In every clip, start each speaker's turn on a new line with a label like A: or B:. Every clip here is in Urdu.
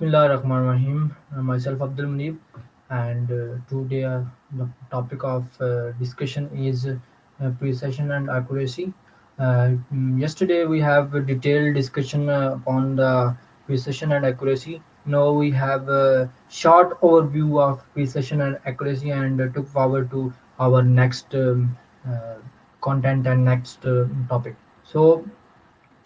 A: Bismillah ar-Rahman ar-Rahim. Myself Abdul Munib, and today the topic of discussion is precision and accuracy. Yesterday we have a detailed discussion upon the precision and accuracy. Now we have a short overview of precision and accuracy, and took forward to our next uh, content and next topic. So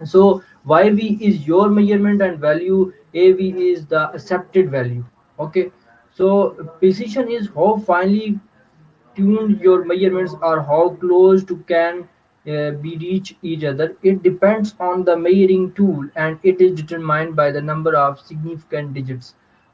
A: so yv is your measurement and value av is the accepted value. Okay, so precision is how finely tuned your measurements are, how close to can be reach each other. It depends on the measuring tool and it is determined by the number of significant digits.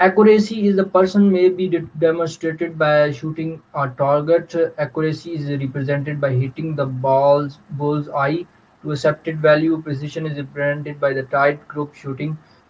A: accuracy is the person may be demonstrated by shooting a target. Accuracy is represented by hitting the bull's eye to accepted value. Precision is represented by the tight group shooting.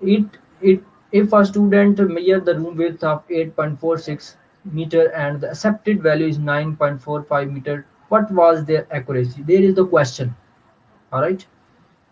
A: It if a student measure the room width of 8.46 meter and the accepted value is 9.45 meter, what was their accuracy? There is the question. Alright,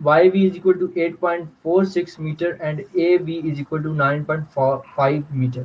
A: YV is equal to 8.46 meter and AV is equal to 9.5 meter.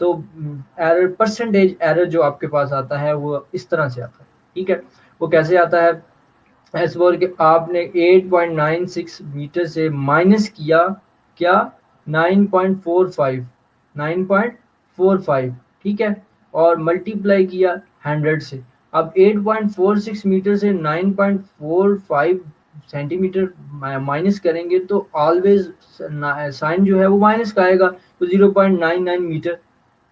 A: تو ایرر پرسنٹیج ایرر جو آپ کے پاس آتا ہے وہ اس طرح سے آتا ہے. ٹھیک ہے, وہ کیسے آتا ہے؟ ایس بول کہ آپ نے 8.96 میٹر سے مائنس کیا کیا 9.45 9.45. ٹھیک ہے, اور ملٹیپلائی کیا 100 سے. اب 8.46 میٹر سے 9.45 سینٹی میٹر مائنس کریں گے تو آلویز سائن جو ہے وہ مائنس کا آئے گا, تو 0.99 میٹر.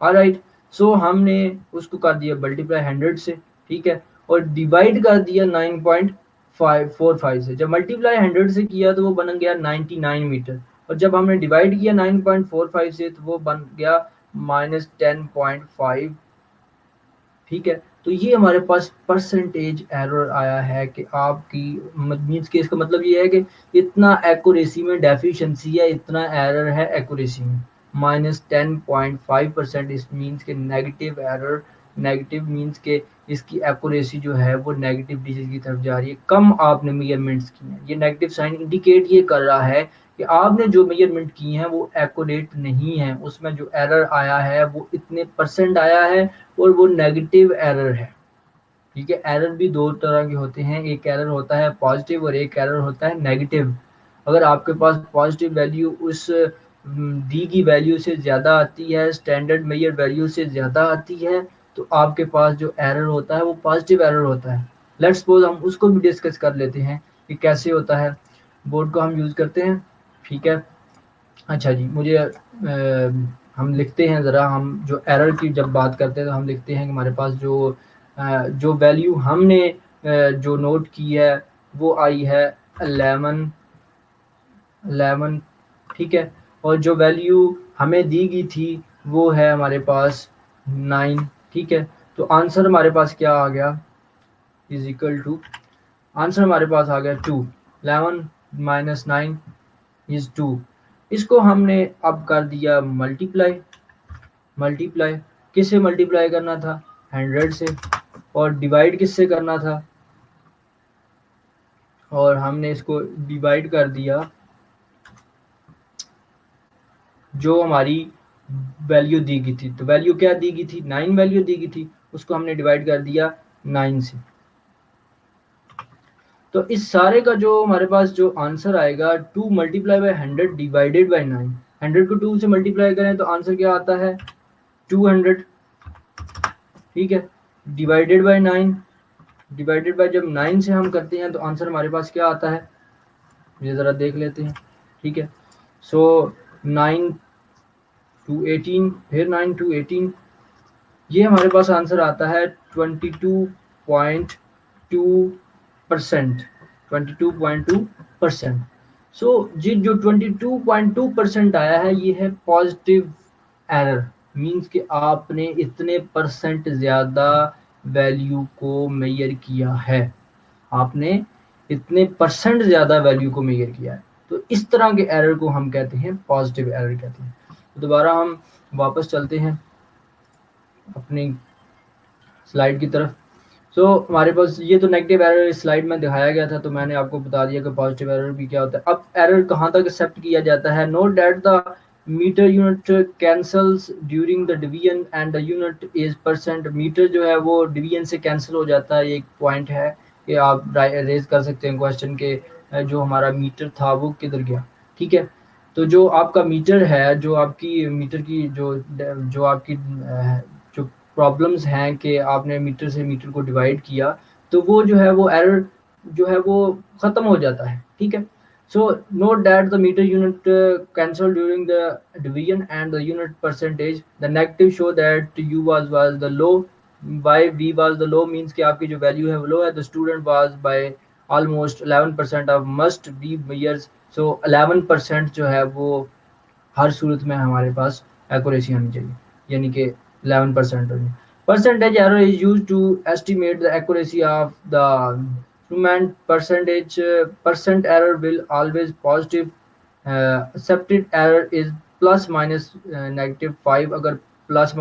A: آلرائٹ, سو ہم نے اس کو کر دیا ملٹیپلائی 100 سے. ٹھیک ہے, اور ڈیوائڈ کر دیا 9.45 سے. جب ملٹیپلائی 100 سے کیا تو وہ بن گیا 99 میٹر, اور جب ہم نے ڈیوائڈ کیا 9.45 سے تو وہ بن گیا -10.5. ٹھیک ہے, تو یہ ہمارے پاس پرسنٹیج ایرر آیا ہے کہ آپ کی مینس کہ اس کا مطلب یہ ہے کہ اتنا ایکوریسی میں ڈیفیشنسی ہے, اتنا ایرر ہے ایکوریسی میں, -10.5%. اس مینس کہ نیگیٹو ایرر. نیگیٹو مینس کہ اس کی ایکوریسی جو ہے وہ نیگیٹو ڈیجٹ کی طرف جا رہی ہے, کم آپ نے میجرمنٹس کی ہیں. یہ نیگیٹو سائن انڈیکیٹ یہ کر رہا ہے کہ آپ نے جو میجرمنٹ کی ہیں وہ ایکوریٹ نہیں ہیں, اس میں جو ایرر آیا ہے وہ اتنے پرسنٹ آیا ہے اور وہ نیگیٹو ایرر ہے. ٹھیک ہے, ایرر بھی دو طرح کے ہوتے ہیں, ایک ایرر ہوتا ہے پازیٹیو اور ایک ایرر ہوتا ہے نیگیٹو. اگر آپ کے پاس پازیٹیو ویلیو اس دی کی ویلیو سے زیادہ آتی ہے, اسٹینڈرڈ میجر ویلیو سے زیادہ آتی ہے, تو آپ کے پاس جو ایرر ہوتا ہے وہ پازیٹیو ایرر ہوتا ہے. لیٹ سپوز ہم اس کو بھی ڈسکس کر لیتے ہیں کہ کیسے ہوتا ہے. بورڈ کو ہم یوز کرتے ہیں. ٹھیک ہے, اچھا جی, مجھے ہم لکھتے ہیں ذرا. ہم جو ایرر کی جب بات کرتے ہیں تو ہم لکھتے ہیں کہ ہمارے پاس جو ویلیو ہم نے جو نوٹ کی ہے وہ آئی ہے 11. ٹھیک ہے, اور جو ویلیو ہمیں دی گئی تھی وہ ہے ہمارے پاس 9. ٹھیک ہے, تو آنسر ہمارے پاس کیا آ گیا, از اکول ٹو, آنسر ہمارے پاس آ گیا 2. 11 minus 9 is 2. اس کو ہم نے اب کر دیا ملٹیپلائی. ملٹیپلائی کس سے ملٹیپلائی کرنا تھا؟ 100 سے. اور ڈیوائڈ کس سے کرنا تھا؟ اور ہم نے اس کو ڈیوائڈ کر دیا جو ہماری ویلیو دی گئی تھی. تو ویلیو کیا دی گئی تھی؟ 9 ویلیو دی گئی تھی, اس کو ہم نے ڈیوائڈ کر دیا 9 سے. تو اس سارے کا جو ہمارے پاس جو آنسر آئے گا 2 ملٹیپلائی بائی 100 ڈیوائڈیڈ بائی 9. 100 کو 2 سے ملٹیپلائی کریں تو آنسر کیا آتا ہے 200. ٹھیک ہے, ڈیوائڈیڈ بائی 9. ڈیوائڈیڈ بائی جب 9 سے ہم کرتے ہیں تو آنسر ہمارے پاس کیا آتا ہے, یہ ذرا دیکھ لیتے ہیں. ٹھیک ہے, سو 9 to 18, پھر 9 to 18, یہ ہمارے پاس آنسر آتا ہے 22.2%. 22.2%. سو جی جو 22.2% آیا ہے یہ ہے پازیٹیو ایرر. مینس کہ آپ نے اتنے پرسنٹ زیادہ ویلیو کو میئر کیا ہے, آپ نے اتنے پرسنٹ زیادہ ویلیو کو میئر کیا ہے. تو اس طرح کے ایرر کو ہم کہتے ہیں پازیٹیو ایرر کہتے ہیں. دوبارہ ہم واپس چلتے ہیں اپنی سلائیڈ کی طرف. سو ہمارے پاس یہ تو نیگیٹو ایرر اس سلائیڈ میں دکھایا گیا تھا, تو میں نے آپ کو بتا دیا کہ پازیٹیو ایرر بھی کیا ہوتا ہے. اب ایرر کہاں تک ایکسیپٹ کیا جاتا ہے؟ Note that the meter unit cancels during the division and the unit is percent. Meter جو ہے وہ ڈویژن سے کینسل ہو جاتا ہے. ایک پوائنٹ ہے کہ آپ ریز کر سکتے ہیں کوشچن کے جو ہمارا میٹر تھا وہ کدھر گیا. ٹھیک ہے, تو جو آپ کا میٹر ہے, جو آپ کی میٹر کی جو آپ کی جو پرابلمز ہیں کہ آپ نے میٹر سے میٹر کو ڈیوائڈ کیا, تو وہ جو ہے وہ ایرر جو ہے وہ ختم ہو جاتا ہے. ٹھیک ہے, so note that the meter unit cancel during the division and the unit percentage. The negative show that you was the low. By we was the low means کہ آپ کی جو ویلیو ہے وہ لو ہے. The student was by almost 11% of must be measures. So 11% جو ہے وہ ہر صورت میں ہمارے پاس ایکوریسی ہونی چاہیے, یعنی کہ 11% ہونی. Percentage error is used to estimate the accuracy of the instrument. Percent error will always positive. Accepted error is plus minus -5. اگر پلس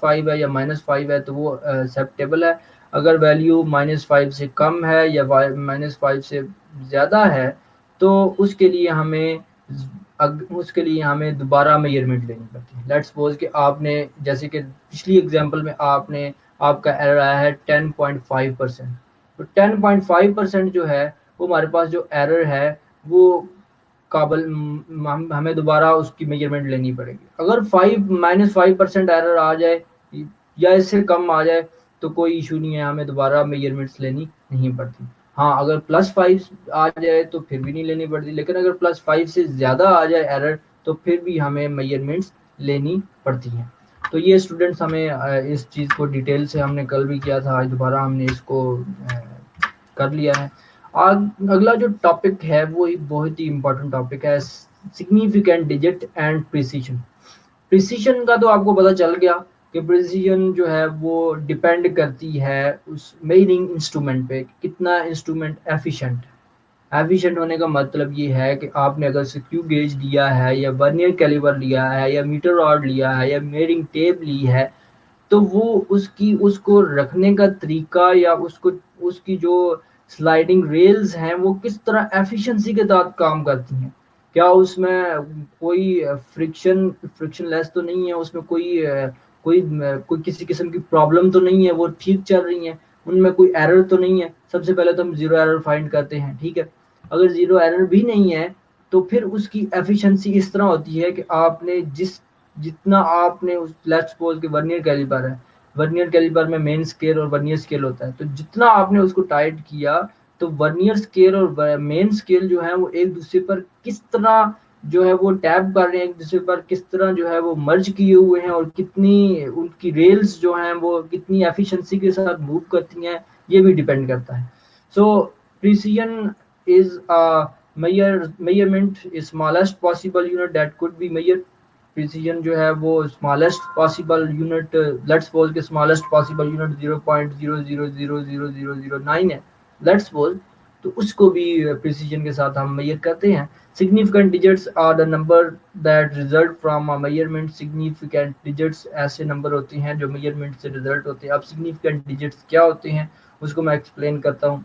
A: 5 ہے یا -5 ہے تو وہ acceptable ہے. اگر ویلیو -5 سے کم ہے یا -5 سے زیادہ ہے تو اس کے لیے ہمیں اس کے لیے ہمیں دوبارہ میئرمنٹ لینی پڑتی ہے. لیٹ سپوز کہ آپ نے جیسے کہ پچھلی ایگزامپل میں آپ کا ایرر آیا ہے 10.5%. تو 10.5% جو ہے وہ ہمارے پاس جو ایرر ہے وہ قابل ہمیں دوبارہ اس کی میجرمنٹ لینی پڑے گی. اگر -5% ایرر آ جائے یا اس سے کم آ جائے تو کوئی ایشو نہیں ہے, ہمیں دوبارہ میجرمنٹس لینی نہیں پڑتی. ہاں اگر +5 آ جائے تو پھر بھی نہیں لینی پڑتی, لیکن اگر +5 سے زیادہ آ جائے ایرر تو پھر بھی ہمیں میجرمنٹس لینی پڑتی ہیں. تو یہ اسٹوڈنٹس ہمیں اس چیز کو ڈیٹیل سے ہم نے کل بھی کیا تھا, آج دوبارہ ہم نے اس کو کر لیا ہے. اگلا جو ٹاپک ہے وہ ایک بہت ہی امپورٹنٹ ٹاپک ہے, significant digit and precision. Precision کا تو آپ کو پتہ چل گیا کہ پریسیشن جو ہے وہ ڈیپینڈ کرتی ہے اس میئرنگ انسٹرومنٹ پہ, کتنا انسٹرومنٹ ایفیشینٹ ہے. ایفیشینٹ ہونے کا مطلب یہ ہے کہ آپ نے اگر سکیو گیج لیا ہے یا ورنیئر کیلیبر لیا ہے یا میٹر راڈ لیا ہے یا میئرنگ ٹیپ لی ہے تو وہ اس کو رکھنے کا طریقہ یا اس کی جو سلائڈنگ ریلز ہیں وہ کس طرح ایفیشنسی کے ساتھ کام کرتی ہیں. کیا اس میں کوئی فرکشن لیس تو نہیں ہے, اس میں کوئی کسی قسم کی پرابلم تو نہیں ہے, وہ ٹھیک چل رہی ہیں, ان میں کوئی ایرر تو نہیں ہے. سب سے پہلے تو ہم زیرو ایرر فائنڈ کرتے ہیں. ٹھیک ہے, اگر زیرو ایرر بھی نہیں ہے تو پھر اس کی ایفیشنسی اس طرح ہوتی ہے کہ آپ نے جتنا آپ نے لیٹس سپوز کہ ورنیئر کیلیبر میں مین اسکیل اور ورنیئر اسکیل ہوتا ہے, تو جتنا آپ نے اس کو ٹائٹ کیا تو ورنیئر اسکیل اور مین اسکیل جو ہے وہ ایک دوسرے پر کس طرح جو ہے وہ ٹیپ کر رہے ہیں, ایک دوسرے پر کس طرح جو ہے وہ مرج کیے ہوئے ہیں, اور کتنی ان کی ریلز جو ہیں وہ کتنی ایفیشنسی کے ساتھ موو کرتی ہیں, یہ بھی ڈیپینڈ کرتا ہے. سو precision is a measurement is smallest possible unit that could be measured. precision جو ہے وہ smallest possible unit, let's suppose کہ smallest possible unit 0.00000009 ہے let's suppose, تو اس کو بھی precision کے ساتھ ہم میئر کرتے ہیں. significant digits are the number that result from a measurement. significant digits ایسے نمبر ہوتے ہیں جو measurement سے result ہوتے ہیں. اب significant digits کیا ہوتے ہیں اس کو میں ایکسپلین کرتا ہوں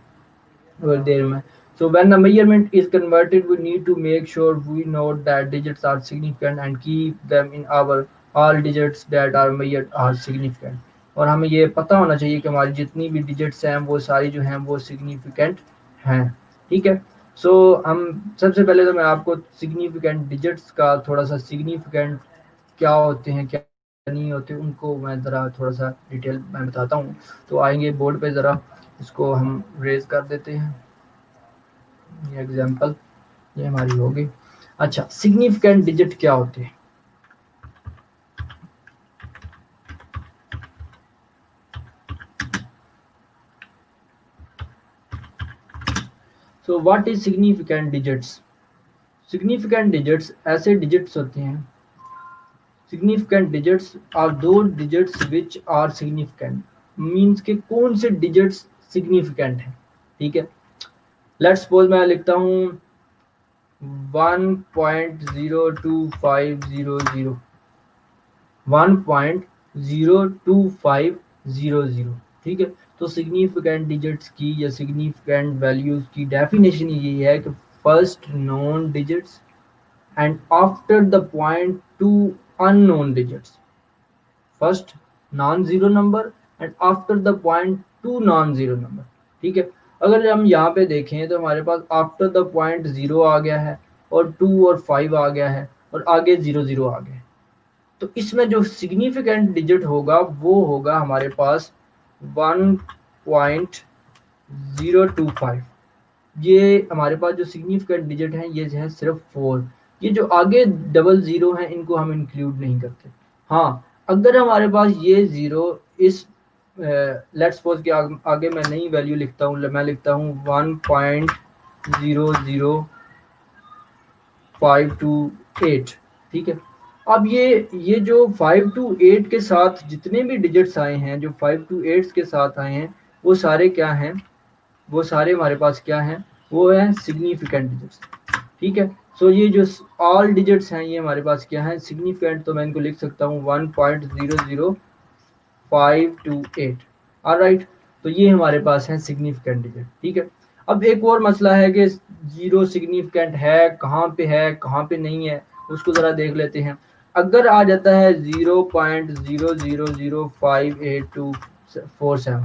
A: دیر میں. So when the measurement is converted, we need to make sure we note that digits are significant and keep them in our all digits that are measured are significant. اور ہمیں یہ پتہ ہونا چاہیے کہ ہماری جتنی بھی ڈیجٹس ہیں وہ ساری جو ہیں وہ سگنیفیکینٹ ہیں. ٹھیک ہے, سو ہم سب سے پہلے تو میں آپ کو سگنیفیکینٹ ڈیجٹس کا تھوڑا سا سگنیفیکینٹ کیا ہوتے ہیں کیا نہیں ہوتے ان کو میں ذرا تھوڑا سا ڈیٹیل میں بتاتا ہوں. تو آئیں گے بورڈ پہ, ذرا اس کو ہم ریز کر دیتے ہیں. یہ ایگزامپل یہ ہماری ہوگی. اچھا, سگنیفیکینٹ ڈیجٹ کیا ہوتے ہیں؟ So what is significant digits? Significant digits ایسے digits ہوتے ہیں. Significant digits are those digits which are significant. Means کہ کون سے digits significant ہیں. ٹھیک ہے, let's suppose میں لکھتا ہوں 1.02500 1.02500. ٹھیک ہے, تو سگنیفیکینٹ ڈیجٹس کی یا سگنیفیکینٹ ویلیوز کی ڈیفینیشن یہ ہے کہ first known digits and after the point to unknown digits. First non zero number and after the point to non zero number. ٹھیک ہے, اگر ہم یہاں پہ دیکھیں تو ہمارے پاس آفٹر دا پوائنٹ 0 آ گیا ہے اور 2 اور 5 آ گیا ہے اور آگے 0 آ گیا ہے. تو اس میں جو سگنیفیکینٹ ڈیجٹ ہوگا وہ ہوگا ہمارے پاس 1.025. یہ ہمارے پاس جو سگنیفیکینٹ ڈیجٹ ہیں یہ ہے صرف 4. یہ جو آگے 00 ہیں ان کو ہم انکلوڈ نہیں کرتے. ہاں اگر ہمارے پاس یہ 0 اس لیٹس سپوز کہ آگے میں نئی ویلیو لکھتا ہوں, میں لکھتا ہوں 1.00528. ٹھیک ہے, اب یہ جو 5 to 8 کے ساتھ جتنے بھی ڈیجٹس آئے ہیں, جو 5 to 8 کے ساتھ آئے ہیں وہ سارے کیا ہیں, وہ سارے ہمارے پاس کیا ہیں, وہ ہیں سگنیفیکینٹ ڈیجٹس. ٹھیک ہے, سو یہ جو آل ڈیجٹس ہیں یہ ہمارے پاس کیا ہیں, سگنیفیکینٹ. تو میں ان کو لکھ سکتا ہوں 1.00528. آلرائٹ, تو یہ ہمارے پاس ہیں سگنیفیکینٹ ڈیجٹ. ٹھیک ہے, اب ایک اور مسئلہ ہے کہ زیرو سگنیفیکینٹ ہے کہاں پہ نہیں ہے، اس کو ذرا دیکھ لیتے ہیں۔ اگر آ جاتا ہے 0.0005824،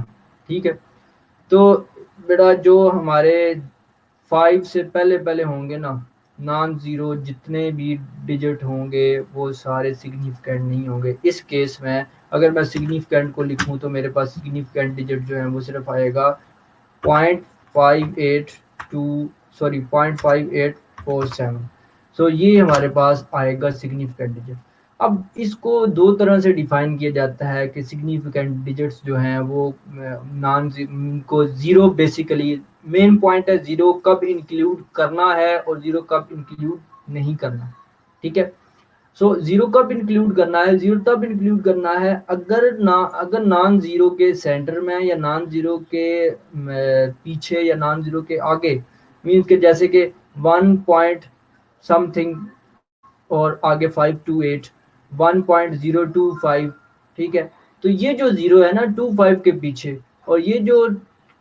A: ٹھیک ہے، تو بیٹا جو ہمارے 5 سے پہلے پہلے ہوں گے نا، نان زیرو جتنے بھی ڈیجٹ ہوں گے وہ سارے سگنیفیکینٹ نہیں ہوں گے۔ اس کیس میں اگر میں سگنیفیکینٹ کو لکھوں تو میرے پاس سگنیفیکینٹ ڈیجٹ جو ہے وہ صرف آئے گا 0.5847۔ سو یہ ہمارے پاس آئے گا سگنیفیکینٹ ڈیجٹ۔ اب اس کو دو طرح سے ڈیفائن کیا جاتا ہے کہ سگنیفیکینٹ ڈیجٹس جو ہیں وہ نان کو زیرو، بیسیکلی مین پوائنٹ ہے زیرو کب انکلیوڈ کرنا ہے اور زیرو کب انکلیوڈ نہیں کرنا، ٹھیک ہے۔ سو زیرو کب انکلیوڈ کرنا ہے، زیرو تب انکلیوڈ کرنا ہے اگر نان زیرو کے سینٹر میں یا نان زیرو کے پیچھے یا نان زیرو کے آگے، مینس کہ جیسے کہ 1 پوائنٹ سم تھنگ اور آگے 528 1.025، ٹھیک ہے۔ تو یہ جو زیرو ہے نا 25 کے پیچھے، اور یہ جو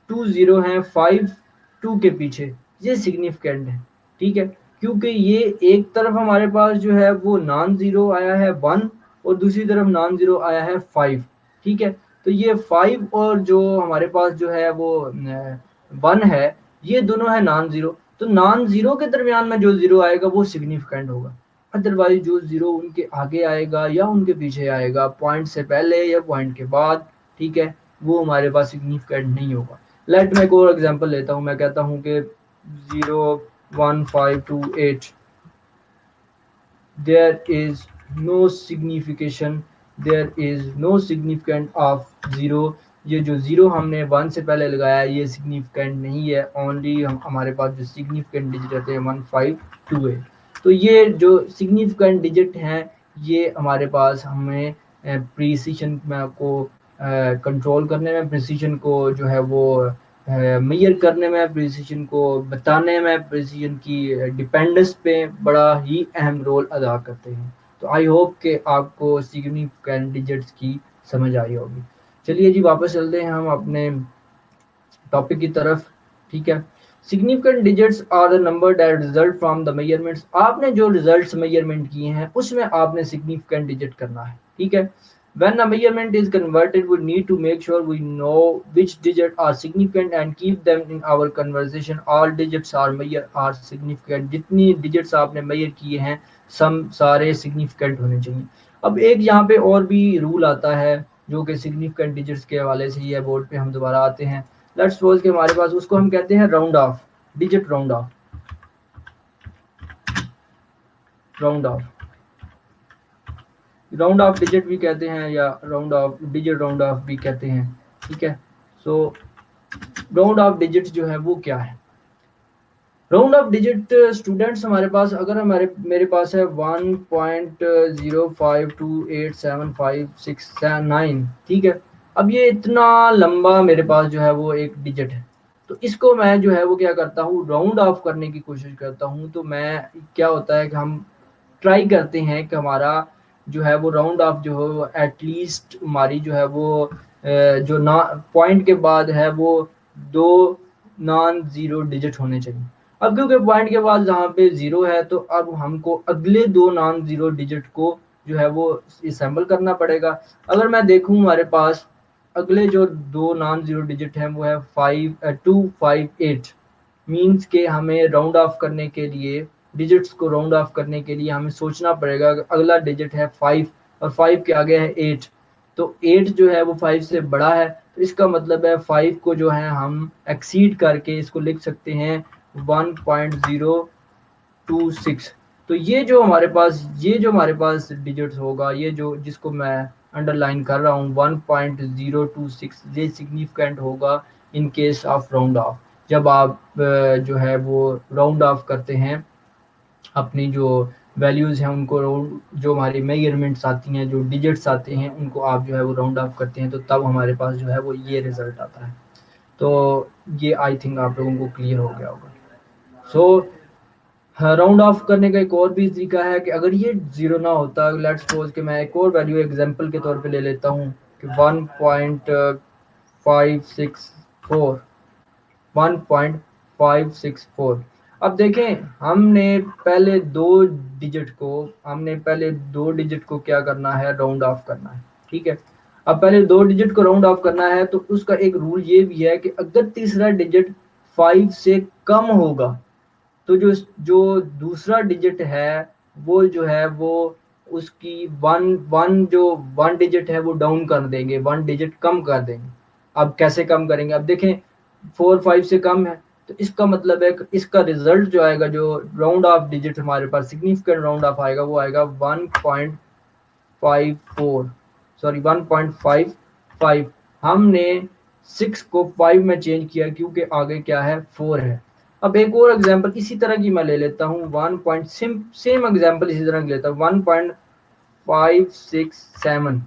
A: 20 ہیں 52 کے پیچھے، یہ سگنیفیکینٹ ہے، ٹھیک ہے، کیونکہ یہ ایک طرف ہمارے پاس جو ہے وہ نان زیرو آیا ہے 1 اور دوسری طرف نان زیرو آیا ہے 5، ٹھیک ہے۔ تو یہ 5 اور جو ہمارے پاس جو ہے وہ 1 ہے، یہ دونوں ہے نان زیرو، تو نان زیرو کے درمیان میں جو زیرو آئے گا وہ سگنیفیکینٹ ہوگا۔ ادروائز جو زیرو ان کے آگے آئے گا یا ان کے پیچھے آئے گا، پوائنٹ سے پہلے یا پوائنٹ کے بعد، ٹھیک ہے، وہ ہمارے پاس سگنیفیکینٹ نہیں ہوگا۔ لیٹ میں ایک اور ایگزامپل لیتا ہوں، میں کہتا ہوں کہ 0.1528 there is no signification there is no significant of zero۔ یہ جو زیرو ہم نے 1 سے پہلے لگایا یہ سگنیفیکینٹ نہیں ہے، اونلی ہمارے پاس جو سگنیفیکینٹ ڈیجٹ رہتے ہیں 1528۔ تو یہ جو سگنیفیکینٹ ڈیجٹ ہیں یہ ہمارے پاس ہمیں پریسیشن کو کنٹرول کرنے میں، پریسیشن کو جو ہے وہ میئر کرنے میں، پریسیشن کو بتانے میں، پریسیشن کی ڈیپینڈنس پہ بڑا ہی اہم رول ادا کرتے ہیں۔ تو آئی ہوپ کہ آپ کو سگنیفیکینٹ ڈیجٹس کی سمجھ آئی ہوگی۔ چلیے جی واپس چلتے ہیں ہم اپنے ٹاپک کی طرف، ٹھیک ہے۔ Significant digits are the number that result from the measurements. آپ نے جو ریزلٹس میجرمنٹ کیے ہیں اس میں آپ نے سگنیفیکینٹ ڈیجٹ کرنا ہے، ٹھیک ہے۔ When a measurement is converted, we need to make sure we know which digits are significant and keep them in our conversation. All digits are significant. جتنی digits آپ نے measure کیے ہیں سارے significant ہونے چاہیے۔ اب ایک یہاں پہ اور بھی رول آتا ہے جو کہ significant digits کے حوالے سے ہی ہے، بورڈ پہ ہم دوبارہ آتے ہیں۔ لیٹس سپوز کہ ہمارے پاس اس کو ہم کہتے ہیں round of, digit round of, round of round of digit بھی کہتے ہیں یا round of digit round of بھی کہتے ہیں، ٹھیک ہے۔ سو راؤنڈ آف ڈیجٹ جو ہے وہ کیا ہے؟ راؤنڈ آف ڈیجٹ اسٹوڈینٹس ہمارے پاس اگر میرے پاس ہے 1.052875669، ٹھیک ہے۔ اب یہ اتنا لمبا میرے پاس جو ہے وہ ایک ڈیجٹ ہے، تو اس کو میں جو ہے وہ کیا کرتا ہوں، راؤنڈ آف کرنے کی کوشش کرتا ہوں۔ تو میں کیا ہوتا ہے کہ ہم ٹرائی کرتے ہیں کہ ہمارا جو ہے وہ راؤنڈ آف جو ہے ایٹ لیسٹ ہماری جو ہے وہ جو پوائنٹ کے بعد ہے وہ 2 نان زیرو ڈیجٹ ہونے چاہیے۔ اب کیونکہ پوائنٹ کے بعد جہاں پہ زیرو ہے تو اب ہم کو اگلے 2 نان زیرو ڈیجٹ کو جو ہے وہ اسمبل کرنا پڑے گا۔ اگر میں دیکھوں ہمارے پاس اگلے جو 2 نان زیرو ڈیجٹ ہیں وہ ہے 258، مینس کہ ہمیں راؤنڈ آف کرنے کے لیے، ڈیجٹس کو راؤنڈ آف کرنے کے لیے ہمیں سوچنا پڑے گا کہ اگلا ڈیجٹ ہے 5 اور 5 کے آگے ہے 8، تو 8 جو ہے وہ 5 سے بڑا ہے، تو اس کا مطلب ہے 5 کو جو ہے ہم ایکسیڈ کر کے اس کو لکھ سکتے ہیں 1.026۔ تو یہ جو ہمارے پاس ڈیجٹس ہوگا، یہ جو جس کو میں انڈر لائن کر رہا ہوں 1.026، یہ سگنیفیکینٹ ہوگا in case of round of. جب آپ جو ہے وہ راؤنڈ آف کرتے ہیں اپنی جو ویلیوز ہیں ان کو، جو ہماری میجرمنٹس آتی ہیں، جو ڈیجٹس آتے ہیں ان کو آپ جو ہے وہ راؤنڈ آف کرتے ہیں، تو تب ہمارے پاس جو ہے وہ یہ رزلٹ آتا ہے۔ تو یہ آئی تھنک آپ لوگوں کو کلیئر ہو گیا ہوگا۔ سو راؤنڈ آف کرنے کا ایک اور بھی طریقہ ہے کہ اگر یہ زیرو نہ ہوتا، لیٹ سپوز کہ میں ایک اور ویلیو ایگزامپل کے طور پہ لے لیتا ہوں کہ 1.564 564. اب دیکھیں ہم نے پہلے دو ڈیجٹ کو کیا کرنا ہے، راؤنڈ آف کرنا ہے. ٹھیک ہے، اب پہلے دو ڈیجٹ کو راؤنڈ آف کرنا ہے تو اس کا ایک رول یہ بھی ہے کہ اگر تیسرا ڈیجٹ 5 سے کم ہوگا تو جو دوسرا ڈیجٹ ہے وہ جو ہے وہ اس کی ون ڈیجٹ ہے وہ ڈاؤن کر دیں گے، ون ڈیجٹ کم کر دیں گے. اب کیسے کم کریں گے؟ اب دیکھیں 4 5 سے کم ہے تو اس کا مطلب ہے کہ اس کا ریزلٹ جو آئے گا، جو راؤنڈ آف ڈیجٹ ہمارے پاس سگنیفیکنٹ راؤنڈ آف آئے گا، وہ آئے گا 1.54، سوری 1.55. ہم نے 6 کو 5 میں چینج کیا کیونکہ آگے کیا ہے 4 ہے. اب ایک اور ایگزامپل اسی طرح کی میں لے لیتا ہوں، سیم ایگزامپل اسی طرح کی لیتا ہوں، 1.567.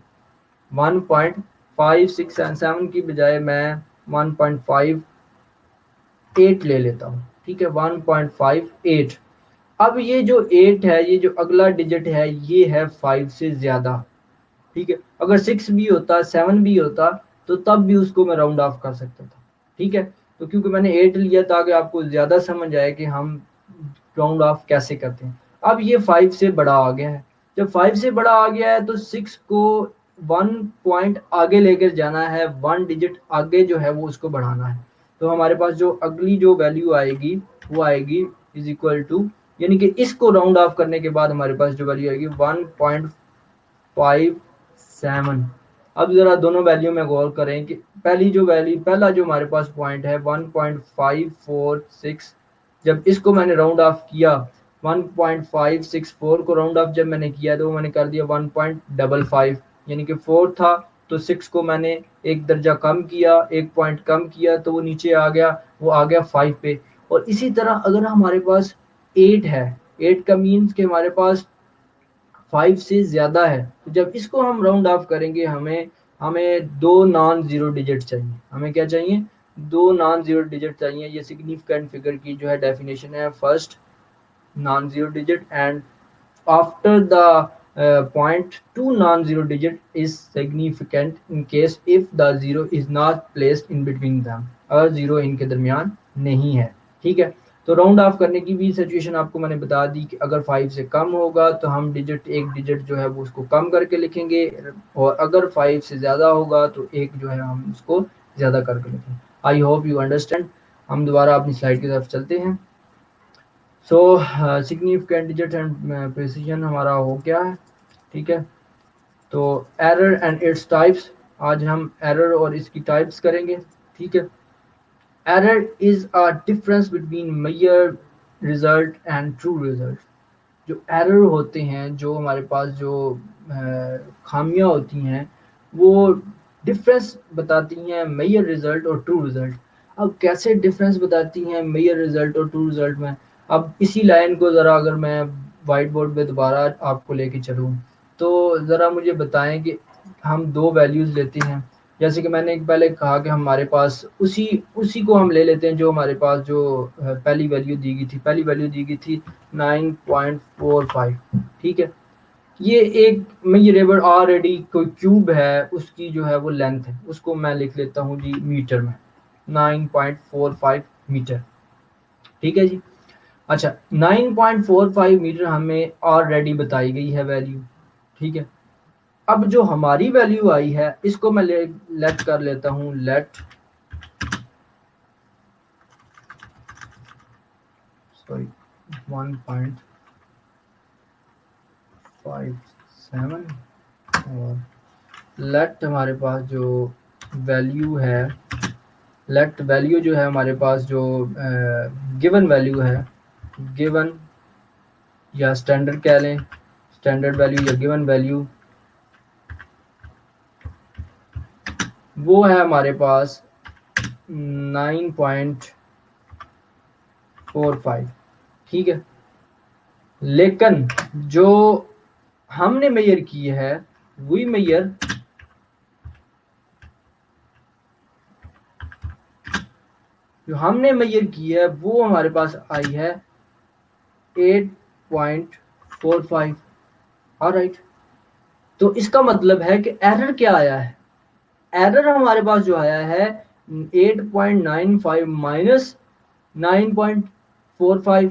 A: 1.567 کی بجائے میں 1.58 لے لیتا ہوں. ٹھیک ہے، 1.58. اب یہ جو 8 ہے، یہ جو اگلا ڈیجٹ ہے، یہ ہے 5 سے زیادہ. ٹھیک ہے، اگر 6 بھی ہوتا 7 بھی ہوتا تو تب بھی اس کو میں راؤنڈ آف کر سکتا تھا. ٹھیک ہے، تو کیونکہ میں نے 8 لیا تاکہ آپ کو زیادہ سمجھ آئے کہ ہم راؤنڈ آف کیسے کرتے ہیں. اب یہ 5 سے بڑا آ گیا ہے، جب 5 سے بڑا آ گیا ہے تو 6 کو 1 پوائنٹ آگے لے کر جانا ہے، 1 ڈیجٹ آگے جو ہے وہ اس کو بڑھانا ہے. تو ہمارے پاس جو اگلی جو ویلیو آئے گی وہ آئے گی از اکول ٹو، یعنی کہ اس کو راؤنڈ آف کرنے کے بعد ہمارے پاس جو ویلیو آئے گی 1.57. اب ذرا دونوں ویلیو میں غور کریں کہ پہلا جو ہمارے پاس پوائنٹ ہے 1.546، جب اس کو میں نے راؤنڈ آف کیا 1.564 کو راؤنڈ آف جب میں نے کیا تو وہ میں نے کر دیا 1.55، یعنی کہ 4 تھا تو 6 کو میں نے ایک درجہ کم کیا، ایک پوائنٹ کم کیا تو وہ نیچے آ گیا، وہ آ گیا 5 پہ. اور اسی طرح اگر ہمارے پاس 8 ہے، 8 کا مینز کہ ہمارے پاس 5 سے زیادہ ہے، تو جب اس کو ہم راؤنڈ آف کریں گے ہمیں دو نان زیرو ڈیجٹ چاہیے. ہمیں کیا چاہیے؟ دو نان زیرو ڈیجٹ چاہیے. یہ سگنیفیکنٹ فگر کی جو ہے ڈیفینیشن ہے، first non zero digit and after the point two non-zero digit is significant in case if the zero is not placed in between them، اگر زیرو ان کے درمیان نہیں ہے. ٹھیک ہے، تو راؤنڈ آف کرنے کی بھی سچویشن آپ کو میں نے بتا دی کہ اگر 5 سے کم ہوگا تو ہم ایک ڈیجٹ جو ہے وہ اس کو کم کر کے لکھیں گے، اور اگر 5 سے زیادہ ہوگا تو ایک جو ہے ہم اس کو زیادہ کر کے لکھیں گے. I hope you understand. ہم دوبارہ اپنی سلائڈ کی طرف چلتے ہیں. سو سگنیفیکنٹ ڈیجٹ اینڈ پریسیجن ہمارا ہو گیا ہے. ٹھیک ہے، تو ایرر اینڈ اٹس ٹائپس، آج ہم ایرر اور اس کی ٹائپس کریں گے. ٹھیک ہے، error is a difference between measure result and true result. جو ایرر ہوتے ہیں، جو ہمارے پاس جو خامیاں ہوتی ہیں، وہ ڈفرنس بتاتی ہیں میئر ریزلٹ اور ٹرو ریزلٹ. اب کیسے ڈفرنس بتاتی ہیں میئر ریزلٹ اور ٹرو ریزلٹ میں؟ اب اسی لائن کو ذرا اگر میں وائٹ بورڈ پہ دوبارہ آپ کو لے کے چلوں تو ذرا مجھے بتائیں کہ ہم دو ویلیوز لیتے ہیں، جیسے کہ میں نے پہلے کہا کہ ہمارے پاس اسی کو ہم لے لیتے ہیں جو ہمارے پاس جو پہلی ویلیو دی گئی تھی 9.45. ٹھیک ہے، یہ ایک میجریبل آلریڈی کوئی کیوب ہے، اس کی جو ہے وہ لینتھ ہے، اس کو میں لکھ لیتا ہوں جی میٹر میں، 9.45 میٹر. ٹھیک ہے جی، اچھا 9.45 میٹر ہمیں آلریڈی بتائی گئی ہے ویلیو. ٹھیک ہے، اب جو ہماری ویلیو آئی ہے اس کو میں لیٹ کر لیتا ہوں، لیٹ 1.57 اور لیٹ ہمارے پاس جو ویلیو ہے، لیٹ ویلیو جو ہے ہمارے پاس جو گیون ویلیو ہے، گیون یا اسٹینڈرڈ کہہ لیں، اسٹینڈرڈ ویلیو یا گیون ویلیو، وہ ہے ہمارے پاس 9.45. ٹھیک ہے، لیکن جو ہم نے میئر کی ہے وہی میئر وہ ہمارے پاس آئی ہے 8.45. آلرائٹ، تو اس کا مطلب ہے کہ ایرر کیا آیا ہے؟ ایرر ہمارے پاس جو آیا ہے 8.95 minus 9.45,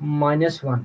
A: -1,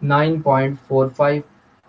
A: 9.45,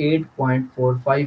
A: 8.45,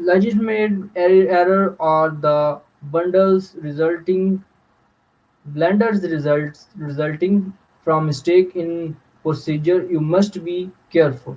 A: Legitimate error or the bundles resulting blunders resulting from mistake in procedure, you must be careful,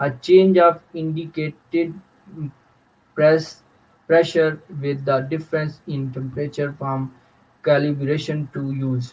A: a change of indicated press pressure with the difference in temperature from calibration to use,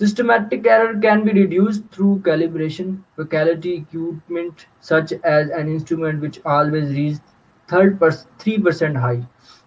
A: Systematic error can be reduced through calibration. Faculty equipment such as an instrument which always reads 3% high.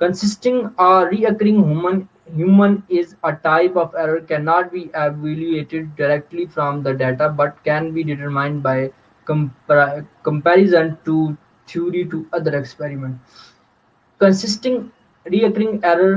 A: Consisting a reoccurring human is a type of error cannot be evaluated directly from the data but can be determined by comparison to theory to other experiment. Consisting reoccurring error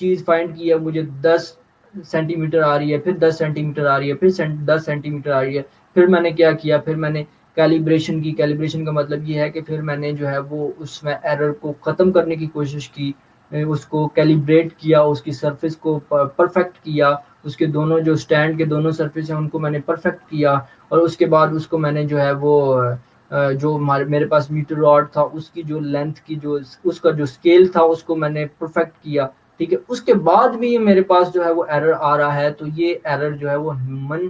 A: چیز فائنڈ کی ہے مجھے 10 سینٹی میٹر آ رہی ہے، پھر 10 سینٹی میٹر آ رہی ہے، پھر 10 سینٹی میٹر آ رہی ہے، پھر میں نے کیا کیا، پھر میں نے کیلیبریشن کی. کیلیبریشن کا مطلب یہ ہے کہ پھر میں نے جو ہے وہ اس میں ایرر کو ختم کرنے کی کوشش کی، اس کو کیلیبریٹ کیا، اس کی سرفیس کو پرفیکٹ کیا، اس کے دونوں جو سٹینڈ کے دونوں سرفیس ہیں ان کو میں نے پرفیکٹ کیا، اور اس کے بعد اس کو میں نے جو ہے وہ جو میرے پاس میٹر راڈ تھا اس کی جو لینتھ کی جو اس کا جو اسکیل تھا اس کو میں نے پرفیکٹ کیا. ٹھیک ہے، اس کے بعد بھی میرے پاس جو ہے وہ ایرر آ رہا ہے، تو یہ ایرر جو ہے وہ ہیومن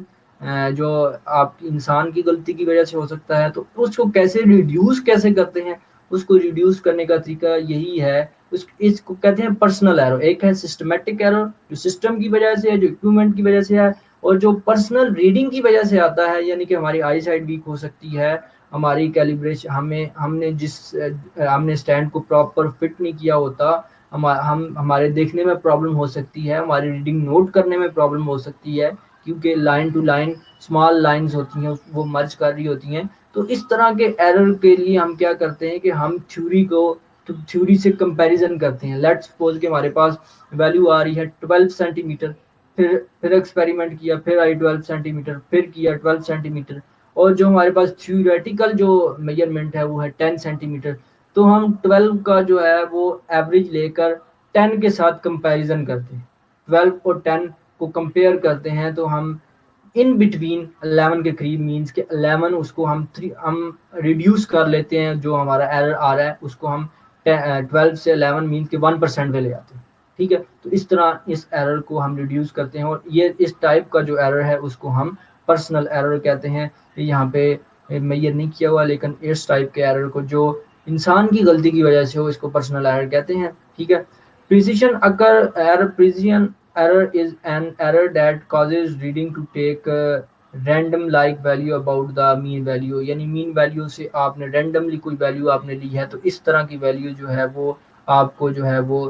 A: جو آپ کی انسان کی غلطی کی وجہ سے ہو سکتا ہے. تو اس کو کیسے ریڈیوس کیسے کرتے ہیں، اس کو ریڈیوس کرنے کا طریقہ یہی ہے، اس کو کہتے ہیں پرسنل ایرر. ایک ہے سسٹمیٹک ایرر جو سسٹم کی وجہ سے ہے، جو اکوپمنٹ کی وجہ سے ہے، اور جو پرسنل ریڈنگ کی وجہ سے آتا ہے، یعنی کہ ہماری آئی سائٹ ویک ہو سکتی ہے، ہماری کیلیبریشن ہم نے سٹینڈ کو پراپر فٹ نہیں کیا ہوتا، ہمارے دیکھنے میں پرابلم ہو سکتی ہے، ہماری ریڈنگ نوٹ کرنے میں پرابلم ہو سکتی ہے، کیونکہ line to line small lines ہوتی ہیں وہ مرج کر رہی ہوتی ہیں. تو اس طرح کے ایرر کے لیے ہم کیا کرتے ہیں کہ ہم تھیوری سے کمپیریزن کرتے ہیں. لیٹس سپوز کہ ہمارے پاس ویلیو آ رہی ہے 12 سینٹی میٹر، پھر ایکسپیریمنٹ کیا، پھر آئی 12 سینٹی میٹر، پھر کیا 12 سینٹی میٹر، اور جو ہمارے پاس تھیوریٹیکل جو میجرمنٹ ہے وہ ہے 10 سینٹی میٹر. تو ہم 12 کا جو ہے وہ ایوریج لے کر 10 کے ساتھ کمپیریزن کرتے ہیں، 12 اور 10 کو کمپیئر کرتے ہیں، تو ہم ان بٹوین 11 کے قریب مینس کہ 11 اس کو ہم ریڈیوس کر لیتے ہیں، جو ہمارا ایرر آ رہا ہے اس کو ہم 12 سے 11 مینس کہ 1% پہ لے آتے ہیں. ٹھیک ہے، تو اس طرح اس ایرر کو ہم ریڈیوس کرتے ہیں، اور یہ اس ٹائپ کا جو ایرر ہے اس کو ہم پرسنل ایرر کہتے ہیں. یہاں پہ میئر نہیں کیا ہوا، لیکن اس ٹائپ کے ایرر کو جو انسان کی غلطی کی وجہ سے ہو اس کو پرسنل ایرر کہتے ہیں. ٹھیک ہے، precision occur error precision error is an error that causes reading to take random like value about the mean value. یعنی مین ویلیو سے آپ نے رینڈملی کوئی ویلیو آپ نے لی ہے، تو اس طرح کی ویلیو جو ہے وہ آپ کو جو ہے وہ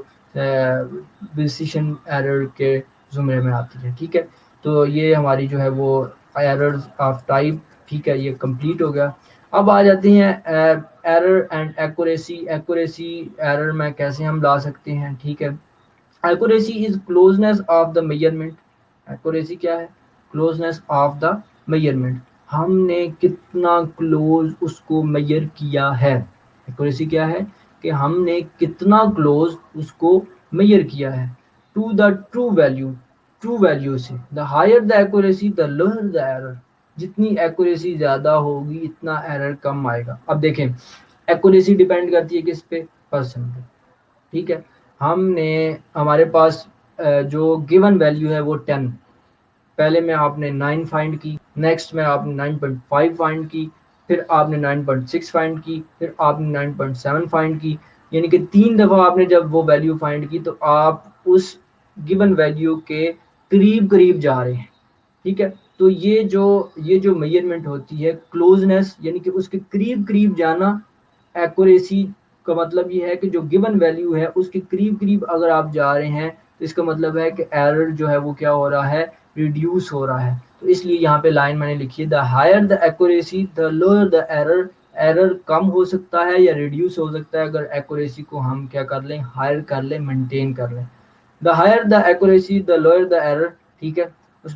A: precision error کے زمرے میں آتی ہے. ٹھیک ہے، تو یہ ہماری جو ہے وہ ایررز آف ٹائپ. ٹھیک ہے، یہ کمپلیٹ ہو گیا. اب آ جاتے ہیں error and accuracy. Accuracy error میں کیسے ہم لا سکتے ہیں. ٹھیک ہے، accuracy is closeness of the measurement. Accuracy کیا ہے؟ Closeness of the measurement. ہم نے کتنا کلوز اس کو میجر کیا ہے. ایکوریسی کیا ہے کہ ہم نے کتنا کلوز اس کو میجر کیا ہے to the true value. True value سے the higher the accuracy the lower the error. جتنی ایکوریسی زیادہ ہوگی اتنا ایرر کم آئے گا. اب دیکھیں ایکوریسی ڈیپینڈ کرتی ہے کس پہ؟ پرسن پہ. ٹھیک ہے، ہمارے پاس جو گیون ویلیو ہے وہ 10. پہلے میں آپ نے 9 فائنڈ کی، نیکسٹ میں آپ نے 9.5 فائنڈ کی، پھر آپ نے 9.6 فائنڈ کی، پھر آپ نے 9.7 فائنڈ کی. یعنی کہ 3 دفعہ آپ نے جب وہ ویلیو فائنڈ کی تو آپ اس گیون ویلیو کے قریب قریب جا رہے ہیں. ٹھیک ہے، تو یہ جو میجرمنٹ ہوتی ہے کلوزنس، یعنی کہ اس کے قریب قریب جانا. ایکوریسی کا مطلب یہ ہے کہ جو گیون ویلیو ہے اس کے قریب قریب اگر آپ جا رہے ہیں تو اس کا مطلب ہے کہ ایرر جو ہے وہ کیا ہو رہا ہے؟ ریڈیوس ہو رہا ہے. تو اس لیے یہاں پہ لائن میں نے لکھی ہے the higher the accuracy the lower the error. Error کم ہو سکتا ہے یا ریڈیوس ہو سکتا ہے اگر ایکوریسی کو ہم کیا کر لیں؟ ہائر کر لیں، مینٹین کر لیں. The higher the accuracy the lower the error. ٹھیک ہے، اس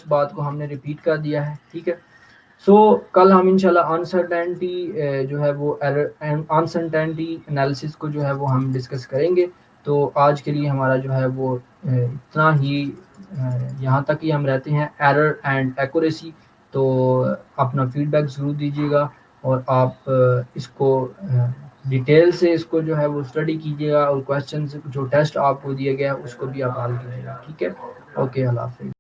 A: بات کو ہم نے ریپیٹ کر دیا ہے. ٹھیک ہے، سو کل ہم انشاءاللہ انسرٹینٹی جو ہے وہ انسرٹینٹی انالیسس کو جو ہے وہ ہم ڈسکس کریں گے. تو آج کے لیے ہمارا جو ہے وہ اتنا ہی، یہاں تک ہی ہم رہتے ہیں. Error and accuracy. تو اپنا فیڈ بیک ضرور دیجیے گا، اور آپ اس کو ڈیٹیل سے اس کو جو ہے وہ اسٹڈی کیجیے گا، اور کویسچنز جو ٹیسٹ آپ کو دیا گیا اس کو بھی آپ حل کیجیے گا. ٹھیک ہے، اوکے، اللہ حافظ.